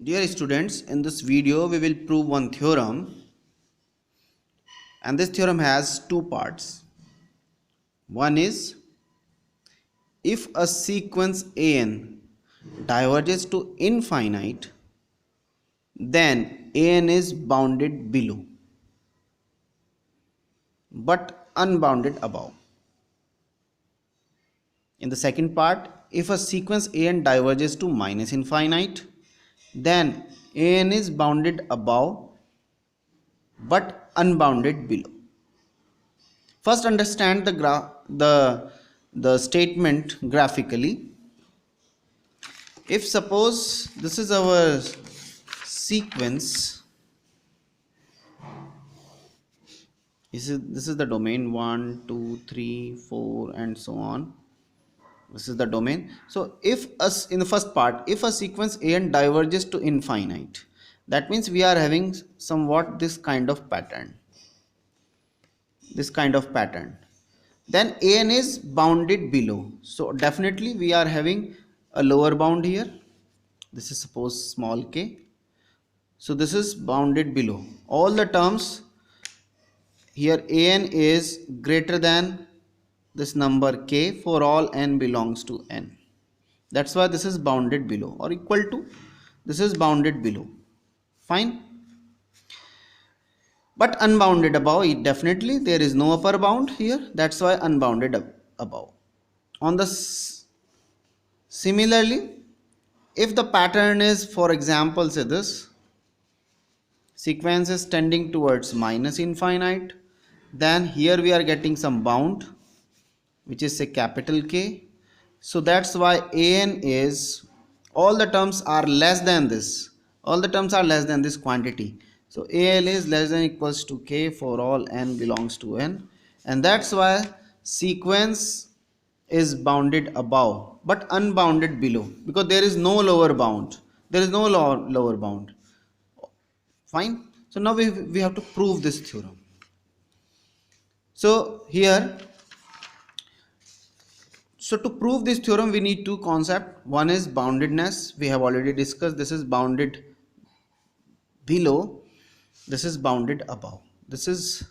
Dear students, in this video we will prove one theorem, and this theorem has two parts. One is, if a sequence an diverges to infinite, then an is bounded below but unbounded above. In the second part, if a sequence an diverges to minus infinite, then an is bounded above but unbounded below. First, understand the statement graphically. If suppose this is our sequence, this is the domain 1, 2, 3, 4, and so on. This is the domain. So if us in the first part, if a sequence an diverges to infinite, that means we are having somewhat this kind of pattern. Then an is bounded below. So definitely we are having a lower bound here. This is suppose small k. So this is bounded below. All the terms here, an is greater than this number k for all n belongs to n. That's why this is bounded below or equal to. This is bounded below. Fine. But unbounded above, definitely there is no upper bound here. That's why unbounded above. On the similarly, if the pattern is, for example, say this sequence is tending towards minus infinite, then here we are getting some bound, which is say capital K. So that's why an is, all the terms are less than this. All the terms are less than this quantity. So al is less than equals to k for all n belongs to n, and that's why sequence is bounded above but unbounded below, because there is no lower bound. There is no lower bound. Fine. So now we have to prove this theorem. So here, so to prove this theorem we need two concepts. One is boundedness. We have already discussed. This is bounded below, this is bounded above. This is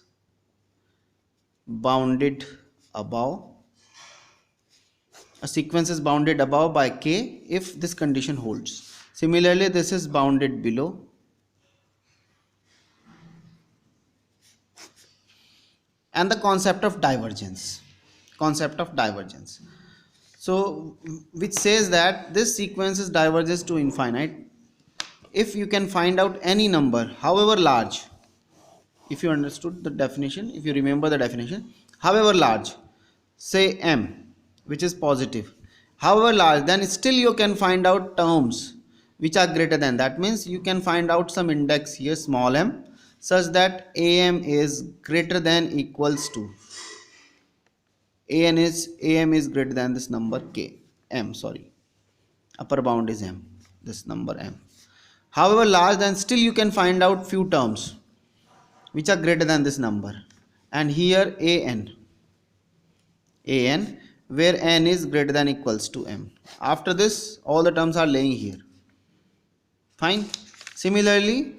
bounded above. A sequence is bounded above by k if this condition holds. Similarly, this is bounded below. And the concept of divergence. So which says that this sequence diverges to infinite if you can find out any number, however large. If you understood the definition, if you remember the definition, however large, say m, which is positive, however large, then still you can find out terms which are greater than. That means you can find out some index here, small m, such that am is greater than equals to, am is greater than this number k, upper bound is m, this number m. However large, then still you can find out few terms which are greater than this number, and here an, where n is greater than equals to m. After this, all the terms are laying here. Fine. Similarly,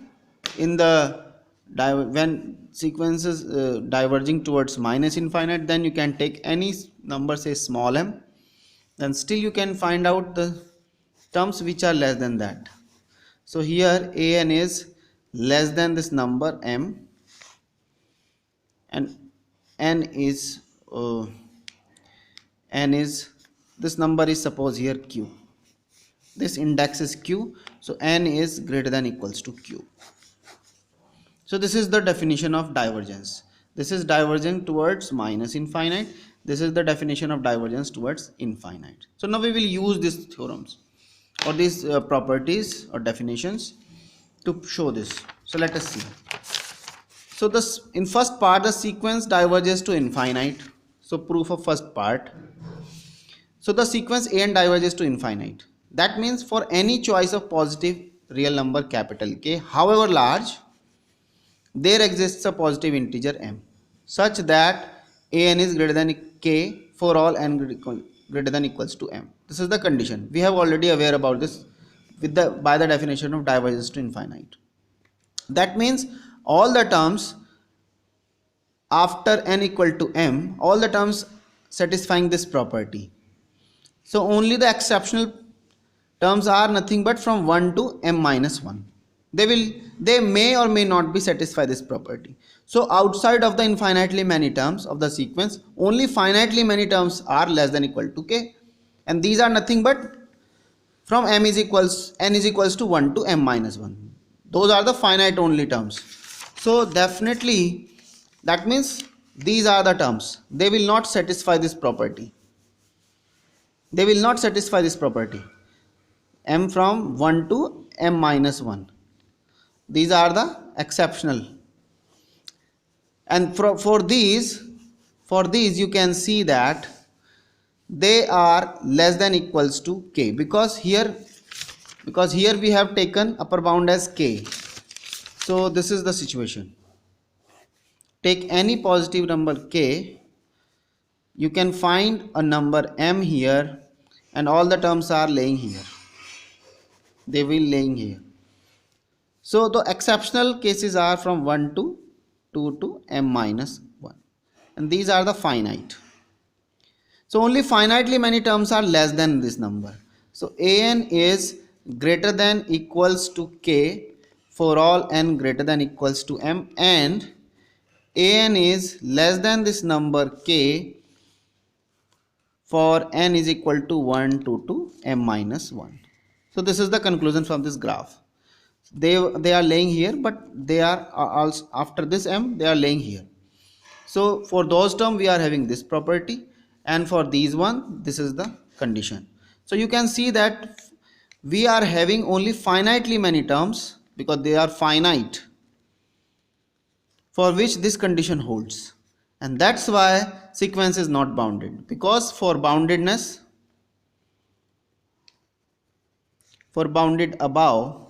in the when sequences diverging towards minus infinite, then you can take any number, say small m, then still you can find out the terms which are less than that. So here an is less than this number m, and n is this number is suppose here q. This index is q, so n is greater than equals to q. So this is the definition of divergence. This is diverging towards minus infinite. This is the definition of divergence towards infinite. So now we will use these theorems or these properties or definitions to show this. So let us see. So this, in first part, the sequence diverges to infinite. So proof of first part. So the sequence an diverges to infinite. That means for any choice of positive real number capital K, however large, there exists a positive integer m, such that an is greater than k for all n greater than equals to m. This is the condition. We have already aware about this with the by the definition of divergence to infinite. That means all the terms after n equal to m, all the terms satisfying this property. So only the exceptional terms are nothing but from 1 to m minus 1. They may or may not be satisfy this property. So outside of the infinitely many terms of the sequence, only finitely many terms are less than equal to k, and these are nothing but from n is equals to 1 to m minus 1. Those are the finite only terms. So definitely that means these are the terms, they will not satisfy this property. They will not satisfy this property, m from 1 to m minus 1. These are the exceptional, and for these you can see that they are less than equals to k, because here we have taken upper bound as k. So this is the situation. Take any positive number k, you can find a number m here, and all the terms are laying here, they will laying here. So the exceptional cases are from 1 to 2 to m minus 1, and these are the finite. So only finitely many terms are less than this number. So an is greater than equals to k for all n greater than equals to m, and an is less than this number k for n is equal to 1 to m minus 1. So this is the conclusion from this graph. They are laying here, but they are also after this m they are laying here. So for those terms we are having this property, and for these one this is the condition. So you can see that we are having only finitely many terms because they are finite, for which this condition holds, and that's why sequence is not bounded. Because for boundedness, for bounded above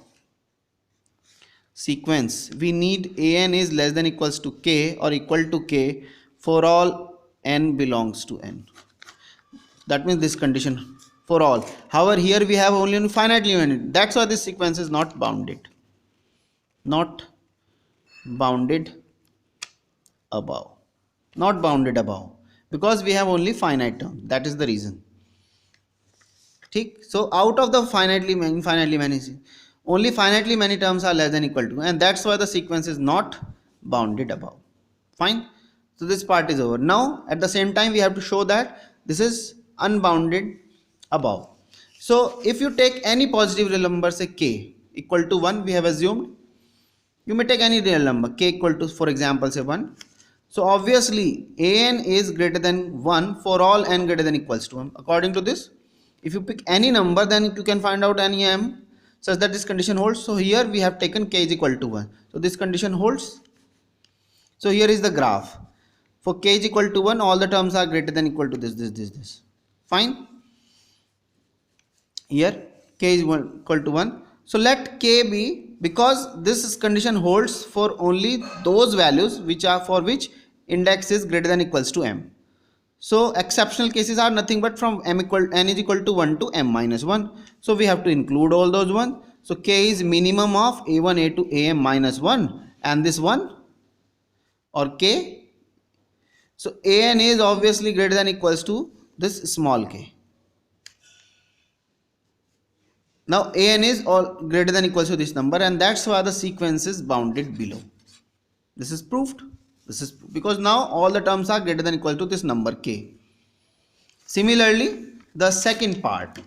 sequence, we need an is less than equals to k or equal to k for all n belongs to n. That means this condition for all. However, here we have only finitely many. That's why this sequence is not bounded. Not bounded above. Not bounded above. Because we have only finite term. That is the reason. So out of the infinitely many, only finitely many terms are less than equal to, and that's why the sequence is not bounded above. Fine. So this part is over. Now at the same time we have to show that this is unbounded above. So if you take any positive real number, say k equal to 1, we have assumed. You may take any real number k equal to, for example, say 1. So obviously an is greater than 1 for all n greater than equals to 1. According to this, if you pick any number, then you can find out any m such that this condition holds. So here we have taken k is equal to 1. So this condition holds. So here is the graph. For k is equal to 1, all the terms are greater than equal to this. Fine. Here k is equal to 1. So let k be, because this condition holds for only those values which are for which index is greater than equals to m. So exceptional cases are nothing but from n is equal to 1 to m minus 1. So we have to include all those one. So k is minimum of a1 a2 am minus 1, and this one or k. So an is obviously greater than equals to this small k. Now an is all greater than equals to this number, and that's why the sequence is bounded below. This is proved. This is because now all the terms are greater than equal to this number k. Similarly, the second part.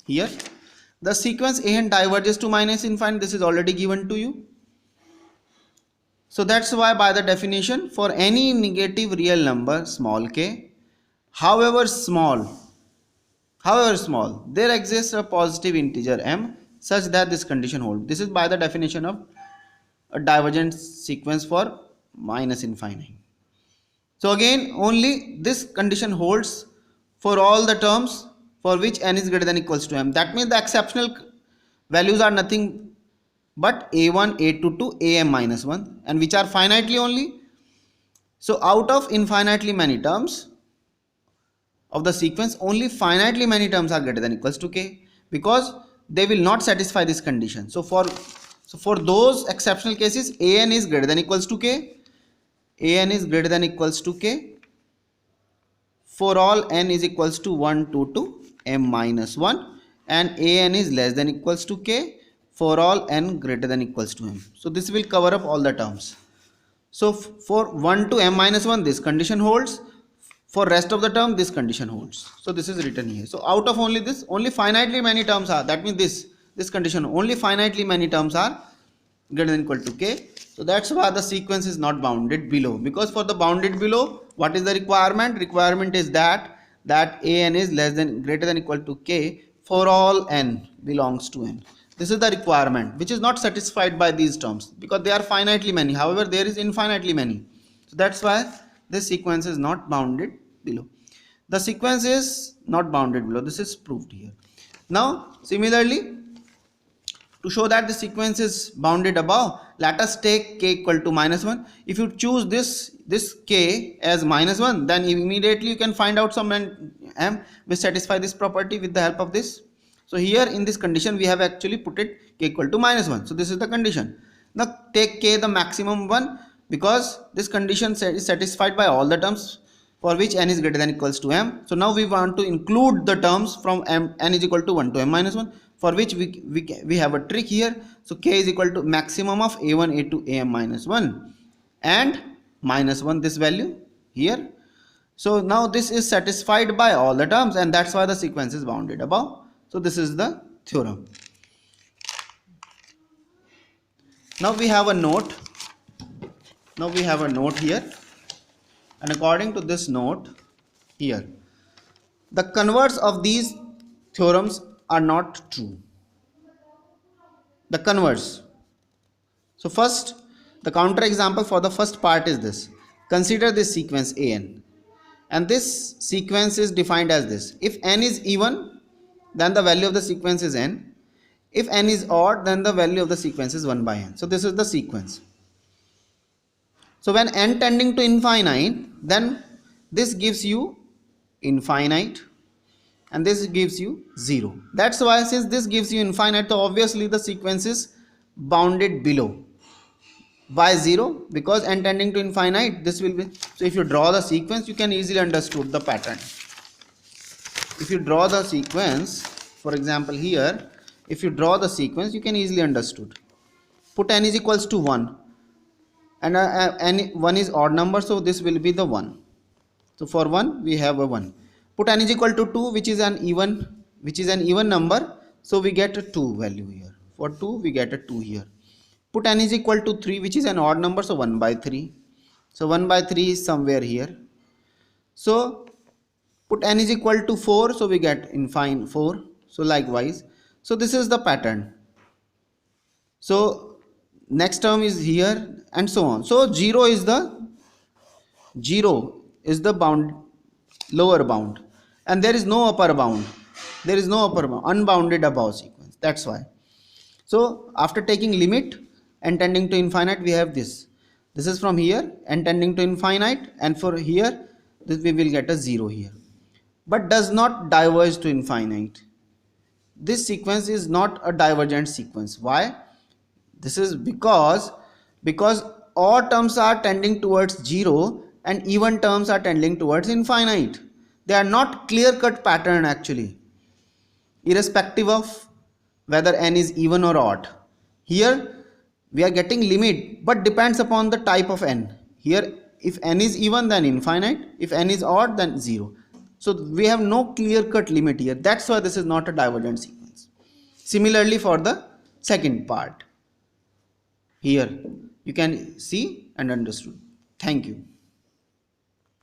Here, the sequence an diverges to minus infinite. This is already given to you. So that's why by the definition, for any negative real number small k, however small, there exists a positive integer m such that this condition holds. This is by the definition of a divergent sequence for minus infinite. So again, only this condition holds for all the terms for which n is greater than equals to m. That means the exceptional values are nothing but a1 a2 to am minus 1, and which are finitely only. So out of infinitely many terms, of the sequence, only finitely many terms are greater than equals to k, because they will not satisfy this condition. So for those exceptional cases, an is greater than equals to k, an is greater than equals to k for all n is equals to 1 2 to m minus 1, and an is less than equals to k for all n greater than equals to m. So this will cover up all the terms. So for 1 to m minus 1 this condition holds, for rest of the term this condition holds. So this is written here. So out of only this, only finitely many terms are, that means this condition, only finitely many terms are greater than equal to k. So that's why the sequence is not bounded below, because for the bounded below, what is the requirement? Requirement is that an is less than greater than equal to k for all n belongs to n. This is the requirement, which is not satisfied by these terms because they are finitely many. However, there is infinitely many. So that's why this sequence is not bounded below. The sequence is not bounded below. This is proved here. Now, similarly, to show that the sequence is bounded above, let us take k equal to minus 1. If you choose this k as minus 1, then immediately you can find out some m which satisfy this property with the help of this. So here in this condition we have actually put it k equal to minus 1. So this is the condition. Now take k the maximum one, because this condition is satisfied by all the terms for which n is greater than equals to m. So now we want to include the terms from n is equal to 1 to m minus 1, for which we have a trick here. So k is equal to maximum of a1 a2 am minus 1 and minus 1, this value here. So now this is satisfied by all the terms, and that's why the sequence is bounded above. So this is the theorem. Now we have a note. Now we have a note here, and according to this note here, the converse of these theorems are not true. The converse. So first, the counter example for the first part is this. Consider this sequence an, and this sequence is defined as this. If n is even, then the value of the sequence is n. If n is odd, then the value of the sequence is 1 by n. So this is the sequence. So when n tending to infinite, then this gives you infinite and this gives you 0. That's why since this gives you infinite, so obviously the sequence is bounded below by 0, because n tending to infinite, this will be. So if you draw the sequence, you can easily understood the pattern. If you draw the sequence, for example here, if you draw the sequence, you can easily understood. Put n is equals to 1, and n 1 is odd number, so this will be the 1. So for 1 we have a 1. Put n is equal to 2, which is an even number, so we get a 2 value here. For 2 we get a 2 here. Put n is equal to 3, which is an odd number, so 1 by 3. So 1 by 3 is somewhere here. So put n is equal to 4, so we get infinite 4. So likewise, so this is the pattern. So next term is here and so on. So 0 is the bound, lower bound, and there is no upper bound. There is no upper bound, unbounded above sequence. That's why. So after taking limit n tending to infinite, we have this. This is from here, n tending to infinite, and for here this we will get a 0 here, but does not diverge to infinite. This sequence is not a divergent sequence. Why? This is because all terms are tending towards 0 and even terms are tending towards infinite. They are not clear-cut pattern actually, irrespective of whether n is even or odd. Here we are getting limit, but depends upon the type of n. Here if n is even, then infinite. If n is odd, then 0. So we have no clear-cut limit here. That's why this is not a divergent sequence. Similarly for the second part, here you can see and understood. Thank you.